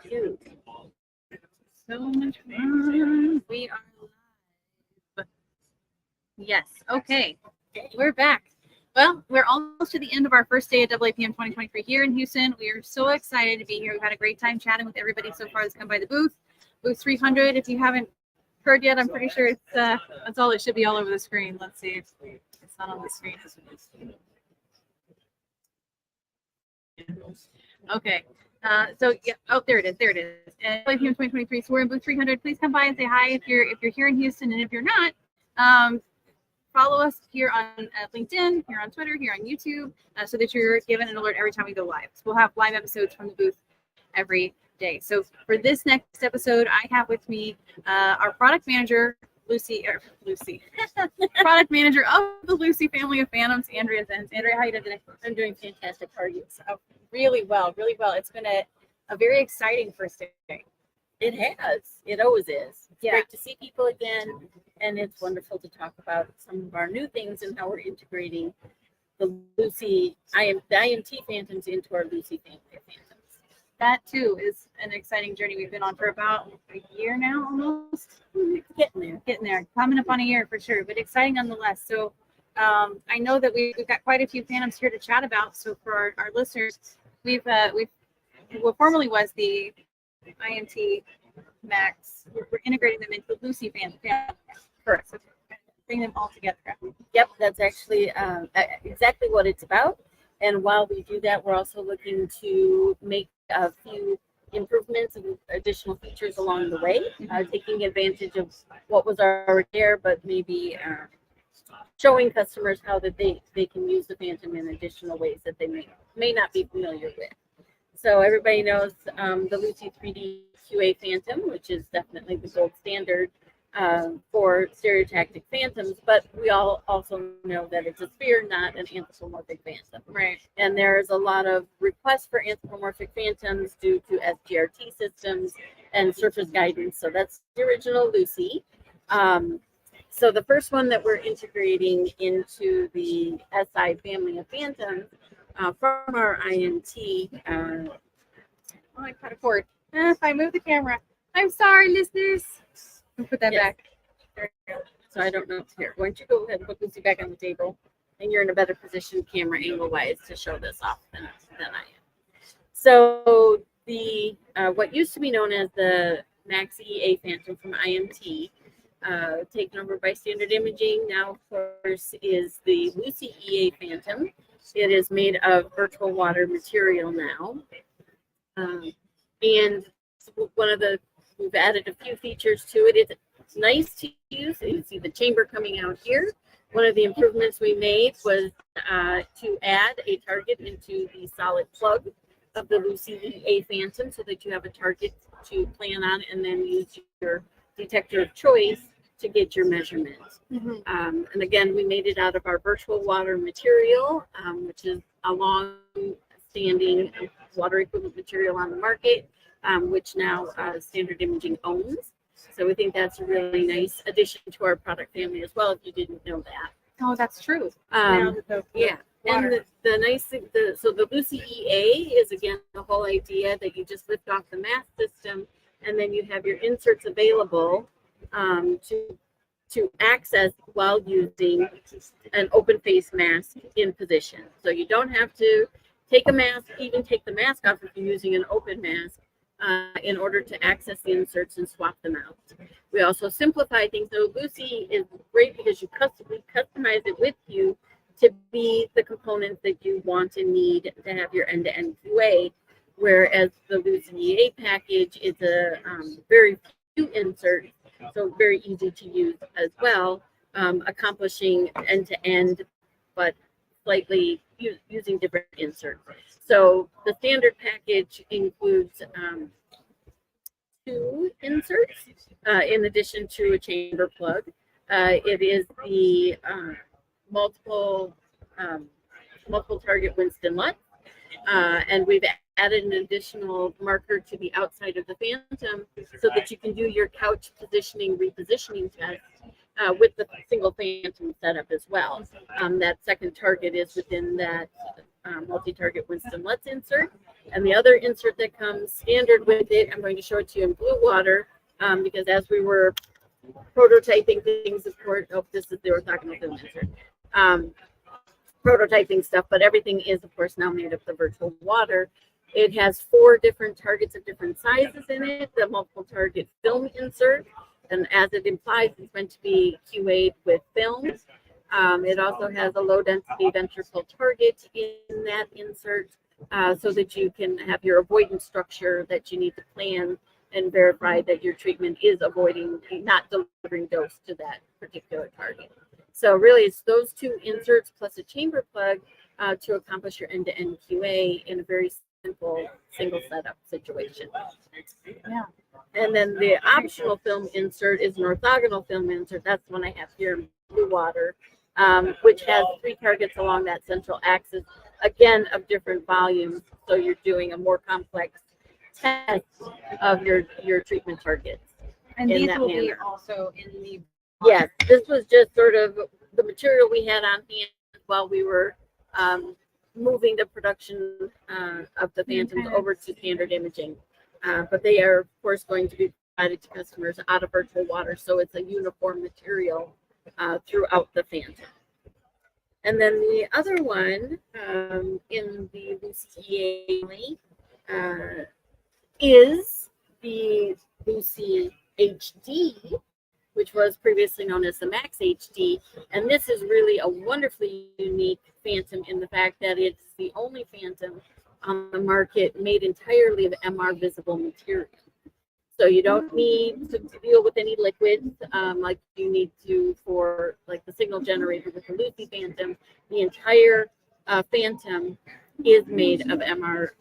Cute. So much fun. We are live. Yes. Okay. We're back. Well, we're almost to the end of our first day at AAPM 2023 here in Houston. We are so excited to be here. We've had a great time chatting with everybody so far that's come by the booth. Booth 300. If you haven't heard yet, I'm pretty sure it's that's all. It should be all over the screen. Let's see. It's not on the screen. Okay. So yeah. Oh, there it is. There it is. AAPM 2023. So we're in booth 300. Please come by and say hi if you're here in Houston, and if you're not, follow us here on LinkedIn, here on Twitter, here on YouTube, so that you're given an alert every time we go live. So we'll have live episodes from the booth every day. So for this next episode, I have with me our product manager, Lucy, product manager of the Lucy family of Phantoms, Andrea Zenz. Andrea, how are you doing today? I'm doing fantastic. How are you? Oh, really well, really well. It's been a very exciting first day. It has. It always is. It's Yeah. great to see people again, and it's wonderful to talk about some of our new things and how we're integrating the Lucy the IMT Phantoms into our Lucy family of Phantoms. That too is an exciting journey we've been on for about a year now, almost. Getting there, coming up on a year for sure, but exciting nonetheless. So I know that we've got quite a few Phantoms here to chat about. So for our listeners, we've what formerly was the IMT Max, we're integrating them into the Lucy Phantom. Correct. So bring them all together. Yep, that's actually exactly what it's about. And while we do that, we're also looking to make a few improvements and additional features along the way, taking advantage of what was already there, but maybe showing customers how that they can use the Phantom in additional ways that they may not be familiar with. So everybody knows the Lucy 3D QA Phantom, which is definitely the gold standard for stereotactic phantoms, but we all also know that it's a sphere, not an anthropomorphic phantom. Right. And there's a lot of requests for anthropomorphic phantoms due to SGRT systems and surface guidance. So that's the original Lucy. So the first one that we're integrating into the SI family of phantoms from our IMT. I cut a cord. If I move the camera, I'm sorry, listeners. I'll put that back. There we go. So I don't know if here. Why don't you go ahead and put Lucy back on the table, and you're in a better position camera angle wise to show this off than I am. So the what used to be known as the Max EA Phantom from IMT, taken over by Standard Imaging, now of course is the Lucy EA Phantom. It is made of virtual water material now, and we've added a few features to it. It's nice to use. You see the chamber coming out here. One of the improvements we made was to add a target into the solid plug of the Lucy EA Phantom so that you have a target to plan on and then use your detector of choice to get your measurements. Mm-hmm. And again, we made it out of our virtual water material, which is a long-standing water equivalent material on the market, which now Standard Imaging owns. So we think that's a really nice addition to our product family as well, if you didn't know that. Oh, that's true. Yeah. And the nice thing, so the Lucy EA is, again, the whole idea that you just lift off the mask system and then you have your inserts available to access while using an open face mask in position. So you don't have to take the mask off if you're using an open mask in order to access the inserts and swap them out. We also simplify things. So Lucy is great because you customize it with you to be the components that you want and need to have your end-to-end QA, whereas the Lucy EA package is a very few inserts, so very easy to use as well, accomplishing end-to-end, but slightly using different inserts. So the standard package includes 2 inserts in addition to a chamber plug. It is the multiple target Winston LUT, and we've added an additional marker to the outside of the Phantom so that you can do your couch positioning repositioning test with the single phantom setup as well. That second target is within that multi-target Winston Letts insert. And the other insert that comes standard with it, I'm going to show it to you in blue water, because as we were prototyping things, of course, oh, this is the orthogonal film insert. Prototyping stuff, but everything is, of course, now made of the virtual water. It has 4 different targets of different sizes in it, the multiple target film insert, and as it implies, it's meant to be QA'd with films. It also has a low density ventricle target in that insert, so that you can have your avoidance structure that you need to plan and verify that your treatment is avoiding, not delivering dose to that particular target. So really, it's those 2 inserts plus a chamber plug to accomplish your end-to-end QA in a very simple single setup situation. Yeah. And then the optional film insert is an orthogonal film insert. That's the one I have here in blue water, which has 3 targets along that central axis, again, of different volumes. So you're doing a more complex test of your treatment targets. And in these that will be manner. also in the. Yes, this was just sort of the material we had on hand while we were moving the production of the Phantoms over to standard imaging. But they are, of course, going to be provided to customers out of virtual water, so it's a uniform material throughout the Phantom. And then the other one in the Lucy family is the Lucy HD, which was previously known as the Max HD. And this is really a wonderfully unique Phantom in the fact that it's the only Phantom on the market made entirely of MR visible material. So you don't need to deal with any liquids like you need to for like the signal generator with the Lucy Phantom. The entire Phantom is made of MR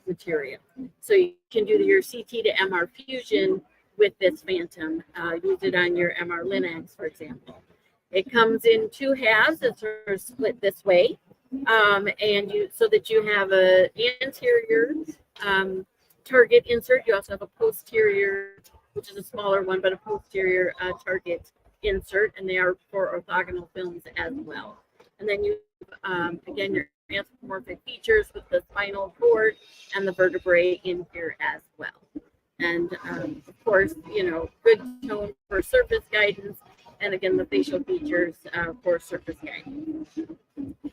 material. So you can do your CT to MR fusion with this Phantom. Use it on your MR Linacs, for example. It comes in 2 halves. It's sort of split this way, and so that you have an anterior target insert. You also have a posterior, which is a smaller one, but a posterior target insert, and they are for orthogonal films as well. And then you, again, your anthropomorphic features with the spinal cord and the vertebrae in here as well. And of course, good tone for surface guidance, and again, the facial features for surface guidance.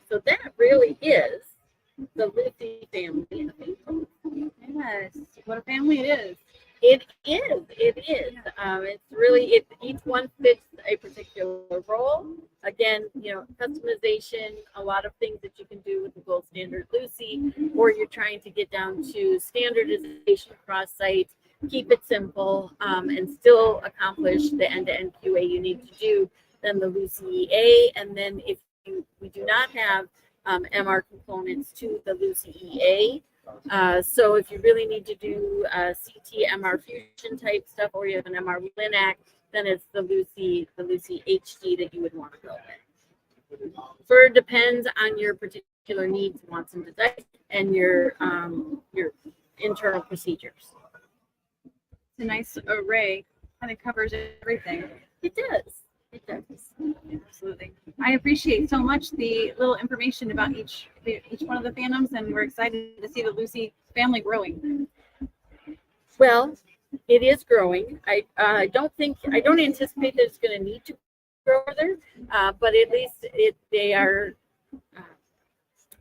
So that really is the Lucy family. Yes, what a family it is. It is. It's really, each one fits a particular role. Again, customization, a lot of things that you can do with the gold standard Lucy, or you're trying to get down to standardization across sites, keep it simple, and still accomplish the end-to-end QA you need to do, then the Lucy EA. And then if we do not have MR components to the Lucy EA, so if you really need to do CT MR fusion type stuff, or you have an MR Linac, then it's the Lucy HD that you would want to go with. So it depends on your particular needs, wants, and desires, and your internal procedures. It's a nice array, kind of covers everything. It does. Absolutely. I appreciate so much the little information about each one of the Phantoms, and we're excited to see the Lucy family growing. Well, it is growing. I don't anticipate that it's going to need to grow further, but at least they are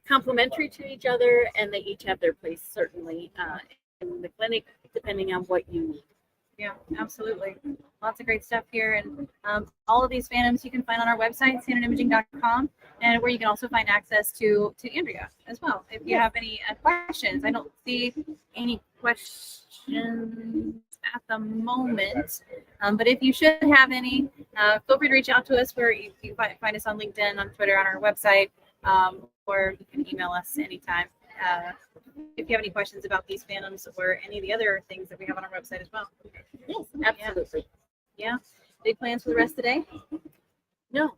complementary to each other, and they each have their place certainly in the clinic, depending on what you need. Yeah, absolutely. Lots of great stuff here. And all of these Phantoms you can find on our website, standardimaging.com, and where you can also find access to Andrea as well. If you have any questions, I don't see any questions at the moment. But if you should have any, feel free to reach out to us where you can find us on LinkedIn, on Twitter, on our website, or you can email us anytime. If you have any questions about these Phantoms or any of the other things that we have on our website as well. Yes, absolutely. Yeah. Big plans for the rest of the day? No.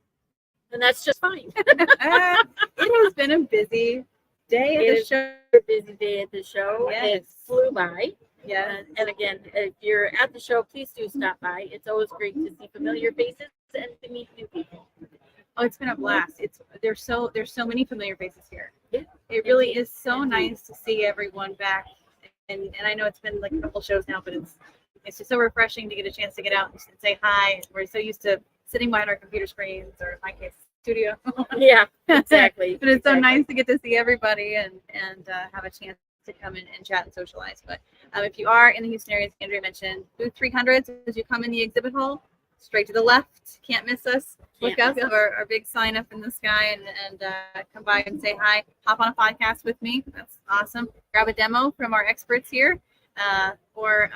And that's just fine. It has been a busy day at the show. A busy day at the show. Yes. It flew by. Yeah. And again, if you're at the show, please do stop by. It's always great to see familiar faces and to meet new people. Oh, it's been a blast. There's so many familiar faces here. Yeah. It really is so Indeed. nice to see everyone back. And I know it's been like a couple shows now, but it's just so refreshing to get a chance to get out and say hi. We're so used to sitting behind our computer screens, or in my case, studio. Yeah, exactly. But it's so Exactly. nice to get to see everybody and have a chance to come in and chat and socialize. But if you are in the Houston area, as Andrea mentioned, booth 300, as you come in the exhibit hall, straight to the left, can't miss us. Look Can't up, we have our big sign up in the sky, and come by and say hi. Hop on a podcast with me. That's awesome. Grab a demo from our experts here, or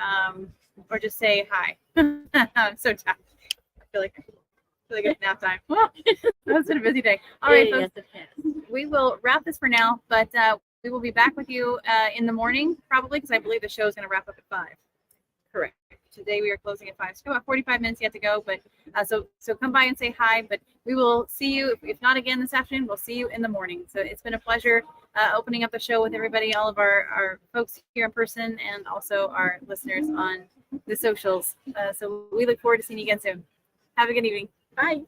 just say hi. I'm so tired. I feel like it's nap time. That's been a busy day. All right, folks, Yes, it has. we will wrap this for now, but we will be back with you in the morning, probably, because I believe the show is going to wrap up at 5. Correct. Today we are closing at 5, so about 45 minutes yet to go. But so come by and say hi. But we will see you, if not again this afternoon, we'll see you in the morning. So it's been a pleasure opening up the show with everybody, all of our folks here in person, and also our listeners on the socials. So we look forward to seeing you again soon. Have a good evening. Bye.